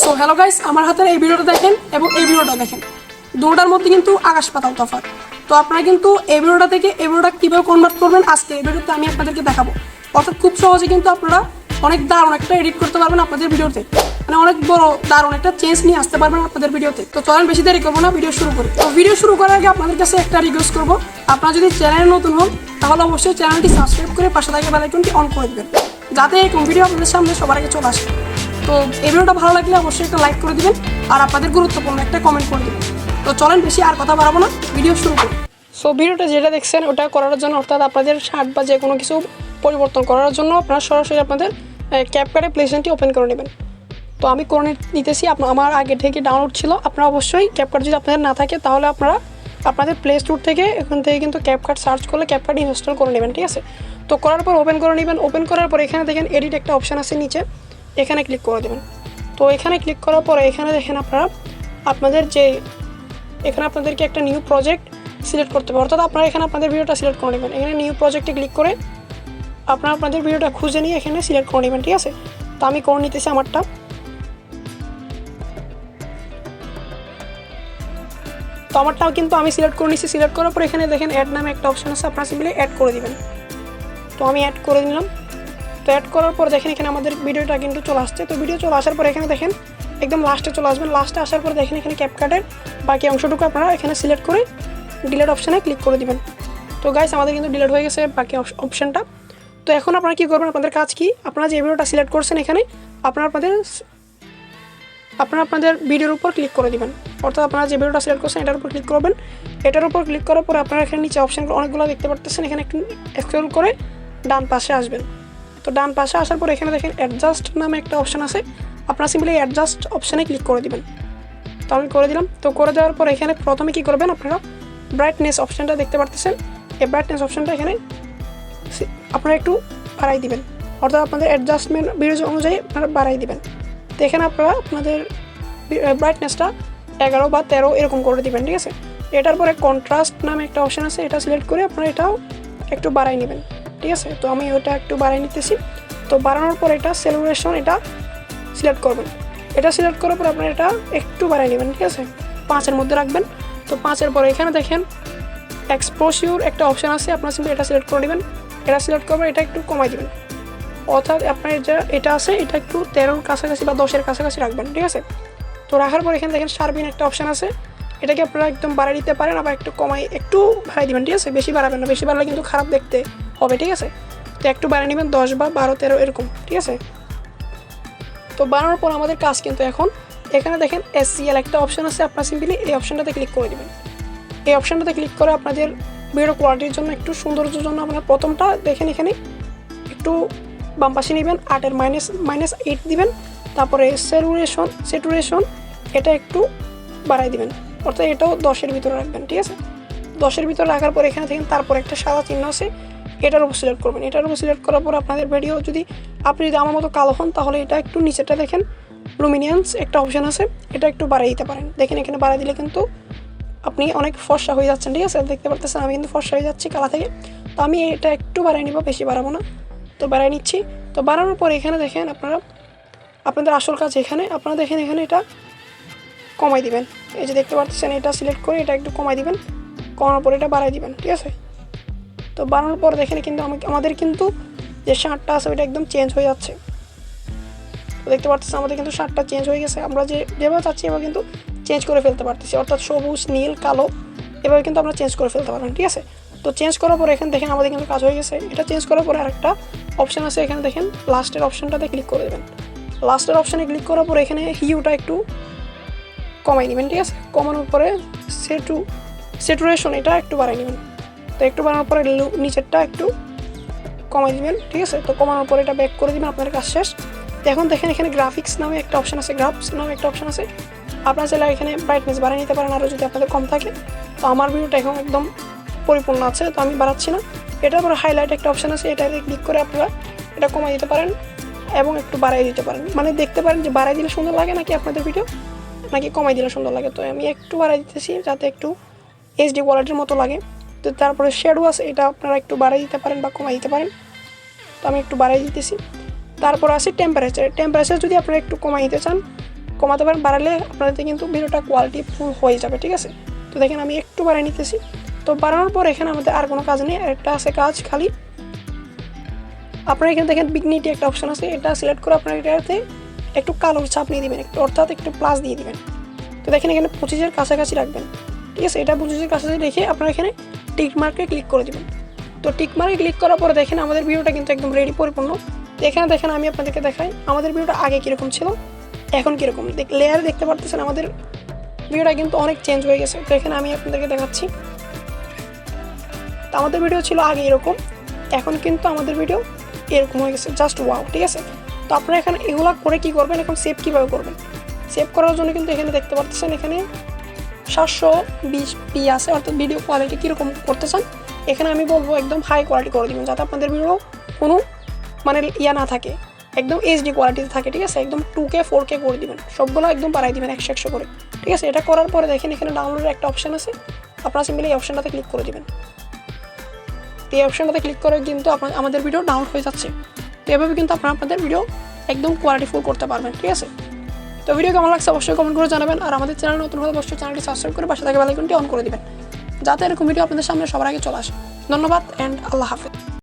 So hello guys, আমার হাতের এই ভিডিওটা দেখেন এবং এই ভিডিওটা দেখেন, দুটোটার মধ্যে কিন্তু আকাশ পাতাল তফাৎ। তো আপনারা কিন্তু এই ভিডিওটা থেকে এই ভিডিওটা কীভাবে কনভার্ট করবেন আজকে এই ভিডিওতে আমি আপনাদেরকে দেখাবো। অর্থাৎ খুব সহজে কিন্তু আপনারা অনেক দারুণ একটা এডিট করতে পারবেন আপনাদের ভিডিওতে, মানে অনেক বড় দারুণ একটা চেঞ্জ নিয়ে আসতে পারবেন আপনাদের ভিডিওতে। তো চলেন বেশি দেরি করবো না, ভিডিও শুরু করি। তো ভিডিও শুরু করার আগে আপনাদের কাছে একটা রিকোয়েস্ট করবো, আপনারা যদি চ্যানেলে নতুন হন তাহলে অবশ্যই চ্যানেলটি সাবস্ক্রাইব করে পাশে থাকা বেল আইকনটি অন করে দেবেন, যাতে এই ভিডিও আপনাদের সামনে সবার আগে চলে আসে। তো এই ভিডিওটা ভালো লাগলে অবশ্যই একটা লাইক করে দিবেন আর আপনাদের গুরুত্বপূর্ণ একটা কমেন্ট করে দিবেন। তো চলেন বেশি আর কথা বাড়াবো না, ভিডিও শুরু করি। সো ভিডিওটা যেটা দেখছেন ওটা করার জন্য, অর্থাৎ আপনাদের শার্ট বা যে কোনো কিছু পরিবর্তন করার জন্য আপনারা সরাসরি আপনাদের ক্যাপকাটে প্লেসেন্টটি ওপেন করে নেবেন। তো আমি করে নিতেছি, আমার আগে থেকে ডাউনলোড ছিল। আপনারা অবশ্যই ক্যাপকাট যদি আপনাদের না থাকে তাহলে আপনারা আপনাদের প্লে স্টোর থেকে এখান থেকে কিন্তু ক্যাপকাট সার্চ করলে ক্যাপকাট ইনস্টল করে নেবেন, ঠিক আছে। তো করার পর ওপেন করে নেবেন। ওপেন করার পর এখানে দেখেন এডিট একটা অপশান আছে নিচে, এখানে ক্লিক করে দেবেন। তো এখানে ক্লিক করার পরে এখানে দেখেন আপনারা এখানে আপনাদেরকে একটা নিউ প্রজেক্ট সিলেক্ট করতে হবে, অর্থাৎ আপনারা এখানে আপনাদের ভিডিওটা সিলেক্ট করে নেবেন। এখানে নিউ প্রজেক্টে ক্লিক করে আপনারা আপনাদের ভিডিওটা খুঁজে নিয়ে এখানে সিলেক্ট করে নেবেন, ঠিক আছে। তো আমি করে নিতেছি আমারটা। তো আমারটাও কিন্তু আমি সিলেক্ট করে নিচ্ছি। সিলেক্ট করার পর এখানে দেখেন অ্যাড নামে একটা অপশন আছে, আপনারা সিম্পলি অ্যাড করে দিবেন। তো আমি অ্যাড করে দিলাম। তো অ্যাড করার পর দেখেন এখানে আমাদের ভিডিওটা কিন্তু চলে আসছে। তো ভিডিও চলে আসার পর এখানে দেখেন একদম লাস্টে চলে আসবেন। লাস্টে আসার পর দেখেন এখানে ক্যাপকাটের বাকি অংশটুকু আপনারা এখানে সিলেক্ট করে ডিলিট অপশানে ক্লিক করে দিবেন। তো গাইস আমাদের কিন্তু ডিলিট হয়ে গেছে বাকি অপশানটা। তো এখন আপনারা কী করবেন, আপনাদের কাজ কি, আপনারা যে ভিডিওটা সিলেক্ট করছেন এখানে আপনারা আপনাদের ভিডিওর উপর ক্লিক করে দিবেন। অর্থাৎ আপনারা যে ভিডিওটা সিলেক্ট করছেন এটার উপর ক্লিক করবেন। এটার উপর ক্লিক করার পর আপনারা এখানে নিচে অপশানগুলো অনেকগুলো দেখতে পারতেছেন, এখানে একটু স্ক্রল করে ডান পাশে আসবেন। তো ডান পাশে আসার পর এখানে দেখেন অ্যাডজাস্ট নামে একটা অপশান আছে, আপনারা সিম্পলি অ্যাডজাস্ট অপশানে ক্লিক করে দিবেন। তো আমি করে দিলাম। তো করে দেওয়ার পর এখানে প্রথমে কী করবেন, আপনারা ব্রাইটনেস অপশানটা দেখতে পারতেছেন। এই ব্রাইটনেস অপশানটা এখানে আপনারা একটু বাড়াই দিবেন, অর্থাৎ আপনাদের অ্যাডজাস্টমেন্ট ভিডিও অনুযায়ী আপনারা বাড়াই দিবেন। তো এখানে আপনারা আপনাদের ব্রাইটনেসটা 11 বা 13 এরকম করে দিবেন, ঠিক আছে। এটার পরে কন্ট্রাস্ট নামে একটা অপশান আছে, এটা সিলেক্ট করে আপনারা এটাও একটু বাড়াই নেবেন, ঠিক আছে। তো আমি ওটা একটু বাড়াই নিতেছি। তো বাড়ানোর পর এটা সেলুরেশন এটা সিলেক্ট করবেন। এটা সিলেক্ট করার পর আপনারা এটা একটু বাড়াই নেবেন, ঠিক আছে, 5-এর মধ্যে রাখবেন। তো 5-এর পরে এখানে দেখেন এক্সপোজিউর একটা অপশান আছে, আপনারা সিম্পলি এটা সিলেক্ট করে নেবেন। এটা সিলেক্ট করবেন, এটা একটু কমাই দেবেন, অর্থাৎ আপনার এটা আছে এটা একটু 13-র কাছাকাছি বা 10-এর কাছাকাছি রাখবেন, ঠিক আছে। তো রাখার পর এখানে দেখেন শার্পিন একটা অপশান আছে, এটাকে আপনারা একদম বাড়াই দিতে পারেন, আবার একটু একটু বাড়াই দিবেন, ঠিক আছে। বেশি বাড়াবেন না, বেশি বাড়লে কিন্তু খারাপ দেখতে হবে, ঠিক আছে। তো একটু বাড়িয়ে নেবেন 10 বা 12, 13 এরকম, ঠিক আছে। তো বাড়ানোর পর আমাদের কাজ কিন্তু এখন এখানে দেখেন SCL একটা অপশান আছে, আপনারা সিম্পলি এই অপশানটাতে ক্লিক করে দেবেন। এই অপশানটাতে ক্লিক করে আপনাদের ভিডিও কোয়ালিটির জন্য একটু সৌন্দর্যের জন্য আপনার প্রথমটা দেখেন এখানে একটু বাম পাশে নেবেন, 8-এর -8 দিবেন। তারপরে স্যাচুরেশন এটা একটু বাড়াই দিবেন, অর্থাৎ এটাও 10-এর ভিতরে রাখবেন, ঠিক আছে। 10-এর ভিতরে রাখার পর এখানে দেখেন তারপর একটা সাদা চিহ্ন আছে, এটার উপর সিলেক্ট করবেন। এটার উপর সিলেক্ট করার পর আপনাদের ভিডিও আপনি যদি আমার মতো কালো হন তাহলে এটা একটু নিচেটা দেখেন লুমিনিয়েন্স একটা অপশান আছে, এটা একটু বাড়াই দিতে পারেন। দেখেন এখানে বাড়াই দিলে কিন্তু আপনি অনেক ফর্সা হয়ে যাচ্ছেন, ঠিক আছে। দেখতে পারতেছেন আমি কিন্তু ফর্সা হয়ে যাচ্ছি কালা থেকে। তো আমি এটা একটু বাড়াই নিব, বেশি বাড়াবো না। তো বাড়াই নিচ্ছি। তো বাড়ানোর পর এখানে দেখেন আপনাদের আসল কাজ এখানে আপনারা দেখেন এখানে এটা কমাই দিবেন। এই যে দেখতে পাচ্ছেন এটা সিলেক্ট করে এটা একটু কমাই দিবেন, কমানোর পর এটা বাড়াই দিবেন, ঠিক আছে। তো বাড়ানোর পর দেখেন কিন্তু আমাদের কিন্তু যে শার্টটা আছে ওইটা একদম চেঞ্জ হয়ে যাচ্ছে। তো দেখতে পাচ্ছেন আমাদের কিন্তু শার্টটা চেঞ্জ হয়ে গেছে, আমরা যেভাবে চাচ্ছি এভাবে কিন্তু চেঞ্জ করে ফেলতে পারতেছি, অর্থাৎ সবুজ, নীল, কালো এভাবে কিন্তু আমরা চেঞ্জ করে ফেলতে পারবেন, ঠিক আছে। তো চেঞ্জ করার পর এখানে দেখেন আমাদের কিন্তু কাজ হয়ে গেছে। এটা চেঞ্জ করার পরে আরেকটা অপশান আছে, এখানে দেখেন লাস্টের অপশানটাতে ক্লিক করে দেবেন। লাস্টের অপশানে ক্লিক করার পরে এখানে হিউটা একটু কমাই নেবেন, ঠিক আছে। কমানোর পরে স্যাচুরেশন এটা একটু বাড়াই নেবেন। তো একটু বাড়ানোর পরে নিচেরটা একটু কমাই দিবেন, ঠিক আছে। তো কমানোর পরে এটা ব্যাক করে দিবেন, আপনার কাজ শেষ। তো এখন দেখেন এখানে গ্রাফিক্স নামে একটা অপশান আছে, আপনারা চাইলে এখানে ব্রাইটনেস বাড়িয়ে নিতে পারেন আরও যদি আপনাদের কম থাকে। তো আমার ভিডিওটা এখন একদম পরিপূর্ণ আছে, তো আমি বাড়াচ্ছি না। এটার পরে হাইলাইট একটা অপশান আছে, এটাতে ক্লিক করে আপনারা এটা কমাই দিতে পারেন এবং একটু বাড়াই দিতে পারেন, মানে দেখতে পারেন যে বাড়াই দিলে সুন্দর লাগে নাকি আপনাদের ভিডিও নাকি কমাই দিলে সুন্দর লাগে। তো আমি একটু বাড়াই দিতেছি যাতে একটু HD কোয়ালিটির মতো লাগে। তো তারপরে শ্যাডো আছে, এটা আপনারা একটু বাড়াই দিতে পারেন বা কমাই দিতে পারেন। তো আমি একটু বাড়াই দিতেছি। তারপর আছে টেম্পারেচার যদি আপনারা একটু কমাই দিতে চান কমাতে পারেন, বাড়ালে আপনাদের কিন্তু ভিডিওটা কোয়ালিটি ফুল হয়ে যাবে, ঠিক আছে। তো দেখেন আমি একটু বাড়িয়ে নিতেছি। তো বাড়ানোর পর এখানে আমাদের আর কোনো কাজ নেই, একটা আছে কাজ খালি আপনারা এখানে দেখেন বিগনিটি একটা অপশন আছে, এটা সিলেক্ট করে আপনারা এটাতে একটু কালোর ছাপ নিয়ে দিবেন, একটু অর্থাৎ একটু প্লাস দিয়ে দিবেন। তো দেখেন এখানে 25-এর কাছাকাছি রাখবেন, ঠিক আছে। এটা 25-এর কাছাকাছি রেখে আপনারা এখানে টিক মার্কে ক্লিক করে দিবেন। তো টিক মার্কে ক্লিক করার পরে দেখেন আমাদের ভিডিওটা কিন্তু একদম রেডি, পরিপূর্ণ। তো এখানে দেখেন আমি আপনাদেরকে দেখাই আমাদের ভিডিওটা আগে কীরকম ছিল, এখন কীরকম। লেয়ারে দেখতে পারতেছেন আমাদের ভিডিওটা কিন্তু অনেক চেঞ্জ হয়ে গেছে। তো এখানে আমি আপনাদেরকে দেখাচ্ছি। তো আমাদের ভিডিও ছিল আগে এরকম, এখন কিন্তু আমাদের ভিডিও এরকম হয়ে গেছে, জাস্ট ওয়াও, ঠিক আছে। তো আপনারা এখানে এগুলো করে কী করবেন, এখন সেভ কীভাবে করবেন। সেভ করার জন্য কিন্তু এখানে দেখতে পাচ্ছেন এখানে 720p আছে, অর্থাৎ ভিডিও কোয়ালিটি কীরকম করতে চান। এখানে আমি বলবো একদম হাই কোয়ালিটি করে দেবেন, যাতে আপনাদের ভিডিও কোনো মানে ইয়া না থাকে, একদম এইচডি কোয়ালিটিতে থাকে, ঠিক আছে। একদম 2K 4K করে দিবেন, সবগুলো একদম বাড়াই দিবেন 100 করে, ঠিক আছে। এটা করার পরে দেখেন এখানে ডাউনলোডের একটা অপশান আছে, আপনারা সিম্পলি এই অপশানটাতে ক্লিক করে দেবেন। এই অপশানটাতে ক্লিক করে কিন্তু আমাদের ভিডিও ডাউনলোড হয়ে যাচ্ছে। তো এভাবে কিন্তু আপনারা আপনাদের ভিডিও একদম কোয়ালিটি ফুল করতে পারবেন, ঠিক আছে। তো ভিডিও কেমন লাগছে অবশ্যই কমেন্ট করে জানাবেন, আর আমাদের চ্যানেল নতুন হলে অবশ্যই চ্যানেলটি সাবস্ক্রাইব করে পাশে থাকা বেল আইকনটি অন করে দিবেন, যাতে এরকম ভিডিও আপনাদের সামনে সবার আগে চলে আসে। ধন্যবাদ অ্যান্ড আল্লাহ হাফেজ।